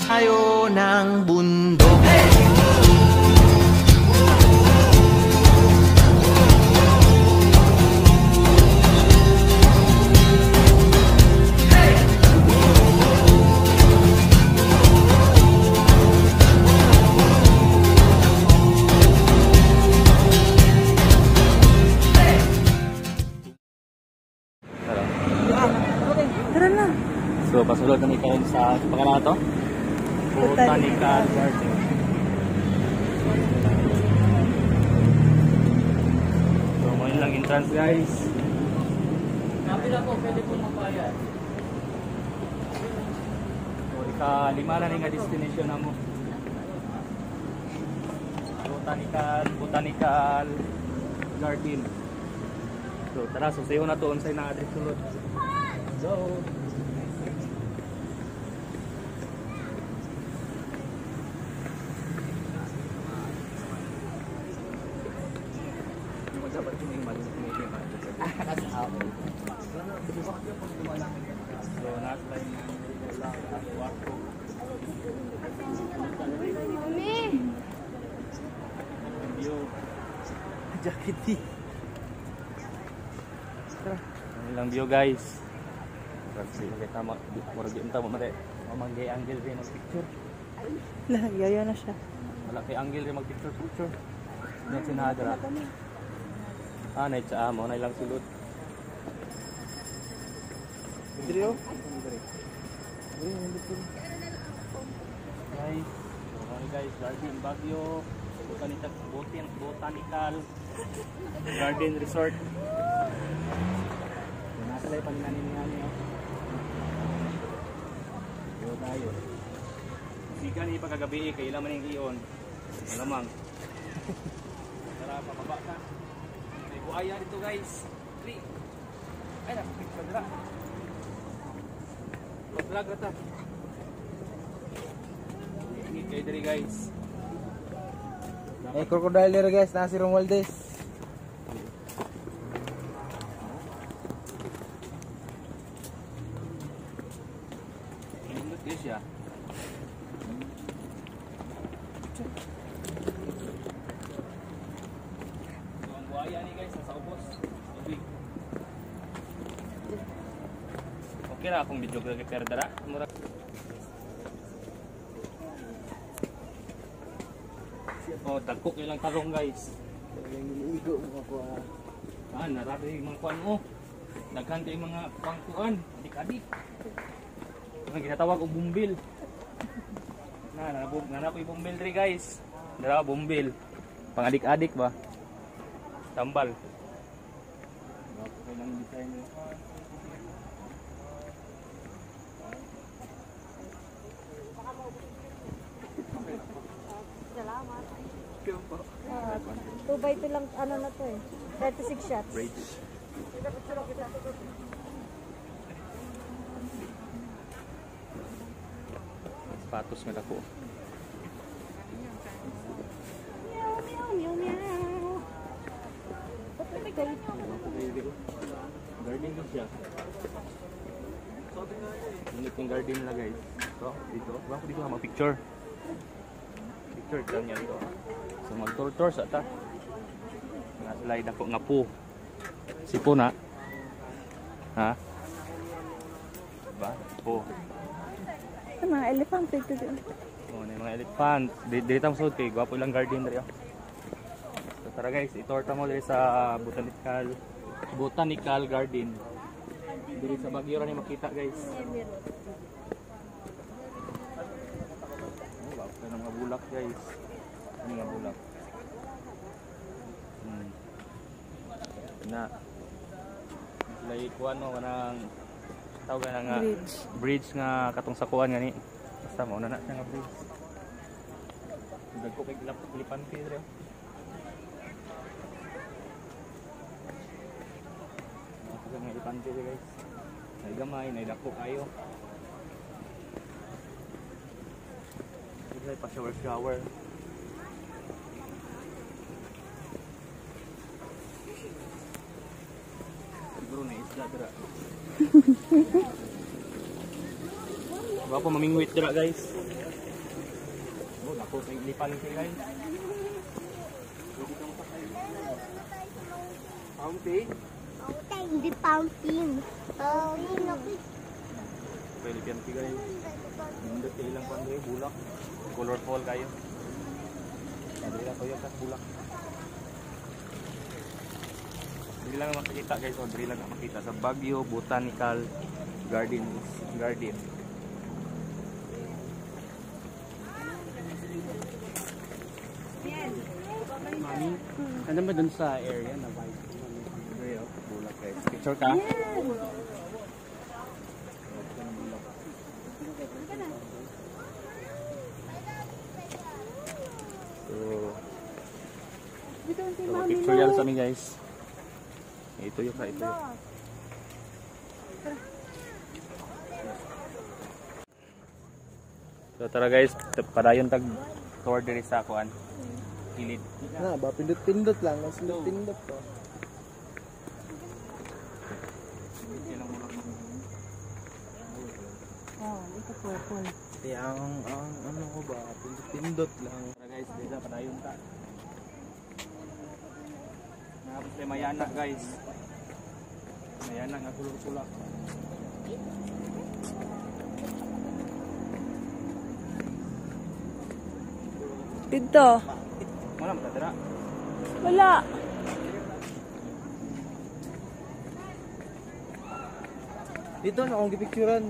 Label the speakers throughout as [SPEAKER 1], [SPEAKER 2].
[SPEAKER 1] tayo ng bundok.
[SPEAKER 2] Tara na.
[SPEAKER 3] So, pasulod kami kayo sa pangalan to? Botanical Garden. So, mo lang entrance guys. Kapila po, pwede po magbayad. So, ika-5 na nga destination na mo. Botanical Garden. So, tara, susayo na to unsay na address sulod. So, jacket di. Ilang view guys. Kasi kita mo murag unta mo mare. Mamangay angle rin mag picture.
[SPEAKER 2] Lah, yaya na siya.
[SPEAKER 3] Wala kay angle rin mag picture. Yan sinadra. Na itsa mo na ilang sulod. Video. Guys, Garden Baguio, Botanical Garden Resort. Nasa lay panginanin niya niyo. Yo tayo. Sika ni pagkagabi kay ila man ning iyon. Malamang. Tara pababa ka. May buaya dito guys. Free. Ay na, picture dra. Vlog rata. Okay, diri guys.
[SPEAKER 4] Crocodile diri guys, na si Romualdez.
[SPEAKER 3] Indot guys ya. Ang buhaya ni guys sa ubos. Tubig. Okay ra akong video kay perdara. Mura. Oh, dagko ilang tarong guys.
[SPEAKER 4] Niligo mo ako.
[SPEAKER 3] Narabi mga kuan mo. Daghan kay mga pangkuan, adik-adik. Ang ginatawag og bumbil. Na ko bumbil diri guys. Dara bumbil. Pang adik-adik ba? Tambal. Okay lang design niya.
[SPEAKER 2] Salamat. 2x2 lang ano na to eh. 36 shots.
[SPEAKER 3] Bridge. Sapatos nga dako.
[SPEAKER 2] Meow meow meow meow.
[SPEAKER 3] Garden din siya. Unit yung garden nila guys. Ito, dito. Bako dito ka mag-picture. Picture lang yan ito. So mag-tour sa ata. Slide ako nga po. Sipo na. Ha? Diba? Po.
[SPEAKER 2] Mga elephant dito din.
[SPEAKER 3] Oh, may mga elephant. Dito mo suot kay gwapo ilang garden diri. So tara guys, itorta mo diri sa Botanical Garden. Diri sa Baguio ra ni makita guys. Oh, gwapo na mga bulak guys. Ano nga bulak? Na lay kuan no kanang tawag na nga bridge nga katong sakuan nga ni basta mao na siya nga bridge dagko kay lipan diri ako nga lipan diri guys nay gamay nay dako kayo dili pa shower Bapak mamingwit dira guys. Ako kay lipan kay guys. Fountain.
[SPEAKER 5] Hindi fountain.
[SPEAKER 3] Pwede yan kay guys. Hindi kay ilang pan kay bulak. Colorful kayo. Sabi lang kayo sa bulak. Hindi lang makikita guys, o dili lang makita sa Baguio Botanical Garden.
[SPEAKER 4] Mami, ano ba dun sa area na white?
[SPEAKER 3] Ayo, bulak guys. Picture ka? So, pictorial sa amin guys. Ito yung ito yung. So tara guys, padayon tag tour diri sa kuan. Kilid.
[SPEAKER 4] Na, ba pindot-pindot lang, mas pindot ko.
[SPEAKER 2] Oh, ito purple.
[SPEAKER 4] Kaya ang ano ko ba, pindot-pindot lang.
[SPEAKER 3] Tara guys, dito padayon ta. Tapos may mayana guys. Mayana nga kulak-kulak.
[SPEAKER 2] Dito.
[SPEAKER 3] Wala mo tadira.
[SPEAKER 2] Wala.
[SPEAKER 4] Dito na akong gipicturan.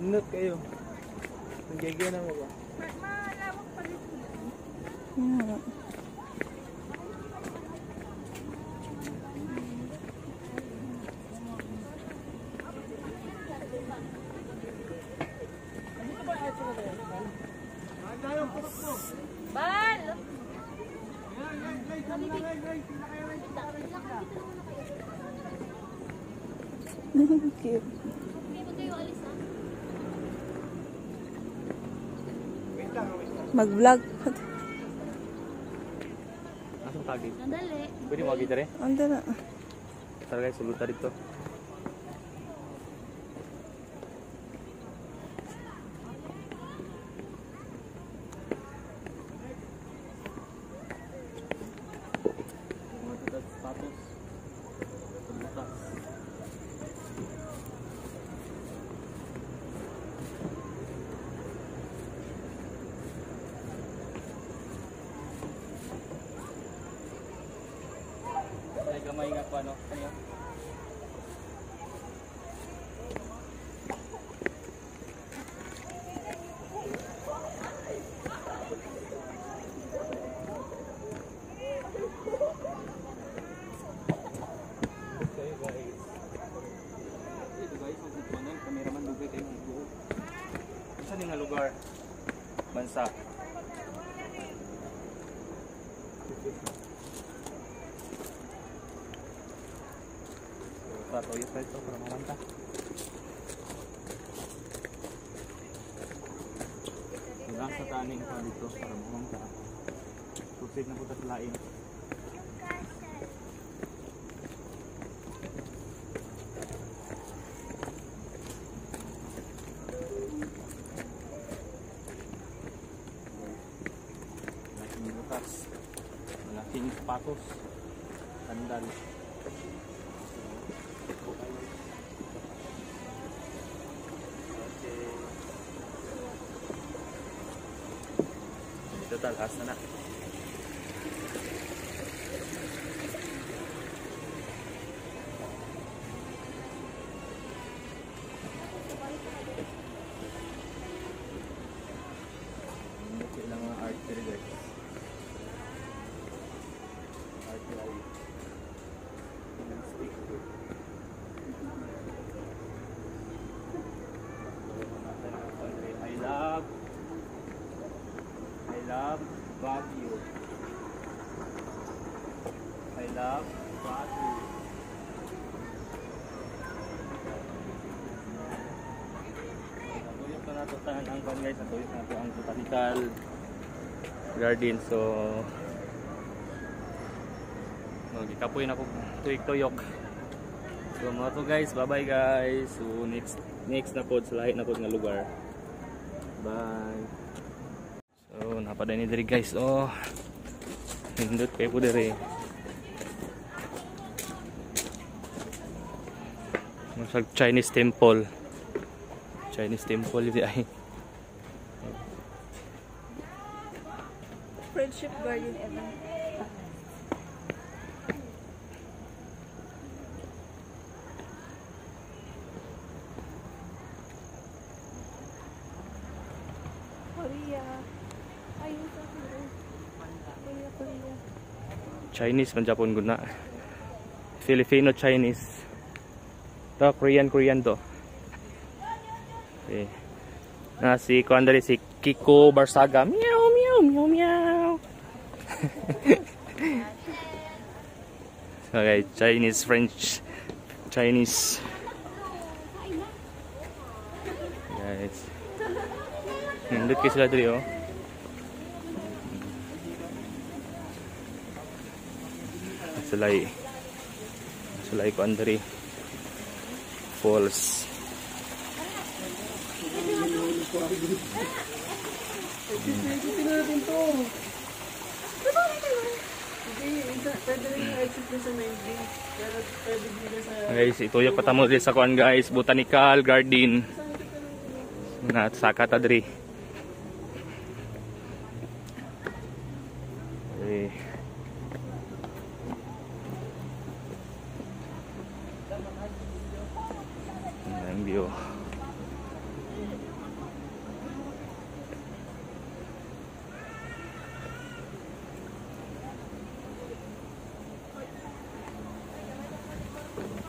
[SPEAKER 4] Minute kayo. Ang gagawin na mo ba?
[SPEAKER 2] Yeah. Cute. Mag-vlog.
[SPEAKER 3] Asong tagi?
[SPEAKER 5] Sandali.
[SPEAKER 3] Pwede mo agad rin?
[SPEAKER 2] Ando na.
[SPEAKER 3] Tara guys, sulutan dito. Mga tutag status. Sulutan. Ay, gamay nga po ano. Ano yun? Okay guys. Ito guys, ang kutuanan. Kameraman dugay kayo ng buo. Saan yung nga lugar? Bansa. So, toyo pa ito para mamanta. Hanggang sa taning pa dito para mamanta. Susid na po sa laing. Malaking butas. Malaking sapatos. Sandal. Ito talas na. Kailangan artery guys. Artery. Stick. I love Baguio. I love Baguio. Natuyok na nato ang pan guys. Natuyok na nato ang botanical garden. So magikapoy na ko tuyok-tuyok. So mga to guys, bye bye guys. So next na pod sa lahi na pod nga lugar. Bye. So So napaday ni diri guys. Oh. Nindot kay po diri. Masag Chinese temple. Chinese temple di ay.
[SPEAKER 2] Friendship Garden Evan. Korea. Ayun sa Korea.
[SPEAKER 3] Chinese man Japon guna. Filipino Chinese. To Korean to. Okay. Na si kuan dali si Kiko Barsaga. Meow meow meow meow. Okay, Chinese, French, Chinese. Guys. Nindot kayo sila dali oh. Sulay ko andari falls. Guys, ituyok patamo diri sa kuan guys, botanical garden. Na saka ta diri. Eh. Ang view.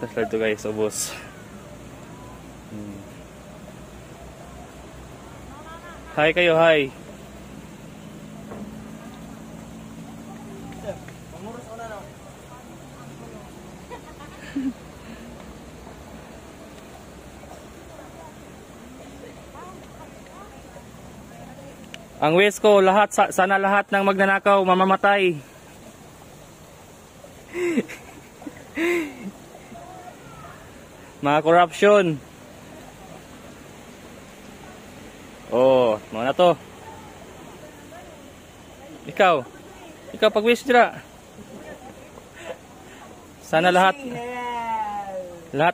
[SPEAKER 3] Tapos ito guys, ubos. Hi kayo, hi. Ang wish ko, sana lahat ng magnanakaw mamamatay. Mga corruption. Oh, mga na to. Ikaw pag-wish dira. Sana lahat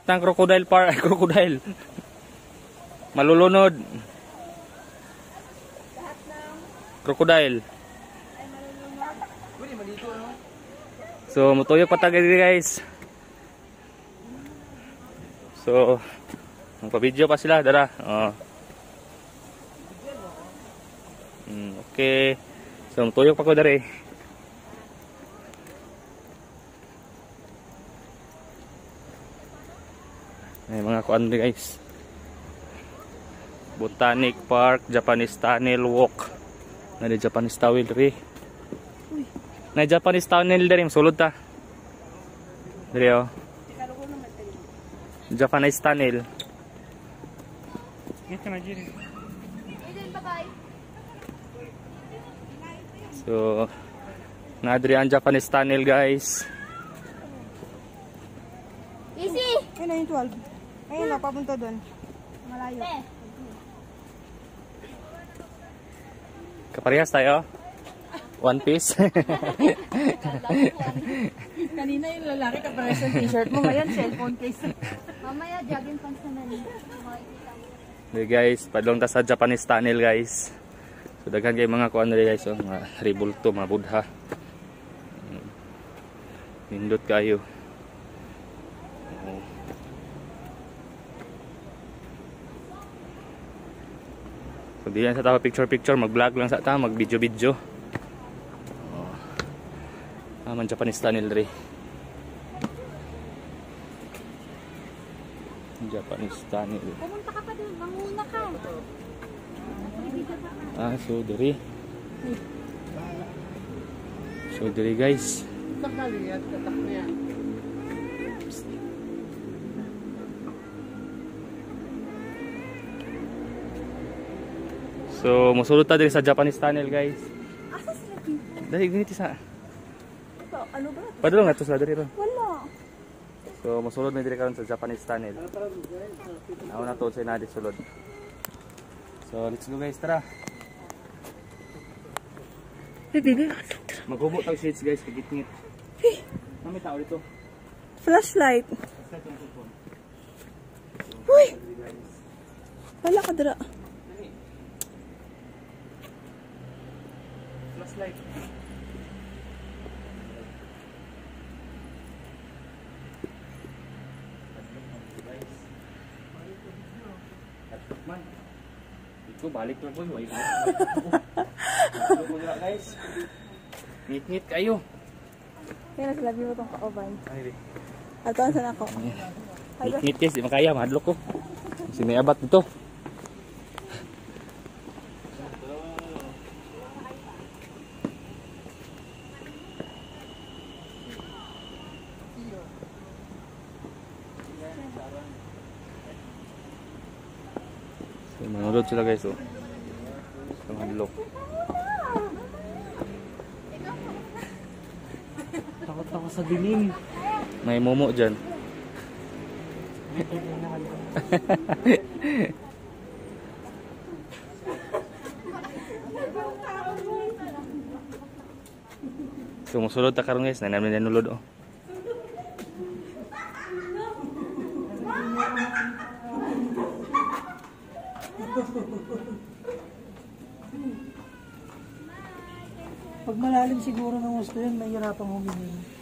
[SPEAKER 3] ng crocodile malulunod. Crocodile. So, mutuyok patagay guys. So, magpa-video pa sila, dara. Oh. Okay. So, mutuyok pa ko dari. Ay, mga kuan guys. Botanic Park, Japanese Tunnel Walk. Na Japanese Tunnel diri. Na Japanese Tunnel diri, sulod ta. Diri oh. Japanese Tunnel. So, na-adri ang Japanese Tunnel guys.
[SPEAKER 5] Easy!
[SPEAKER 2] Ayun na yung 12. Ayun na, papunta doon. Malayo.
[SPEAKER 3] Kaparehas tayo? One Piece?
[SPEAKER 2] Kanina yung lalaki kapares ng t-shirt mo. Ngayon, cellphone case.
[SPEAKER 5] Mamaya, jogging pants na nanin.
[SPEAKER 3] Okay guys, padlong ta sa Japanese Tunnel guys. So daghan kay mga kuan diri guys, oh, mga ribulto, mga budha. Nindot kayo. Oh. So diyan sa tawa picture, mag-vlog lang sa ta, mag-video. Oh. Aman Japanese Tunnel diri. Japanese Tunnel.
[SPEAKER 5] Pumunta ka pa doon, manguna ka.
[SPEAKER 3] Ah, so diri. So diri guys. So mosulod ta diri sa Japanese Tunnel guys.
[SPEAKER 2] Asa sila dito?
[SPEAKER 3] Dali ganito sa.
[SPEAKER 2] Ano ba?
[SPEAKER 3] Padulong ato sa diri ron.
[SPEAKER 2] Wala.
[SPEAKER 3] So mosulod na diri karon sa Japanese Tunnel. Ako na to sa inadi sulod. So let's go guys, tara. Maghubot ang shades guys, kagit-ngit. May tao dito.
[SPEAKER 2] Flashlight. Uy! Wala ka dira.
[SPEAKER 3] Flashlight. Man. Ito balik lang po. Ito po nila guys. Ngit-ngit kayo.
[SPEAKER 2] Kaya naslabi mo itong kaoban.
[SPEAKER 3] Ay,
[SPEAKER 2] Atuan saan ako?
[SPEAKER 3] ngit guys, di makaya, mahadlok ko. Kasi may abat dito. So, manulod sila guys, oh. So, mahadlok. Takot ako sa dilim. May momo dyan. Sumusulod ta karon guys, namin nanulod oh.
[SPEAKER 2] Pag malalim siguro ng gusto yun, may hirapang humingi.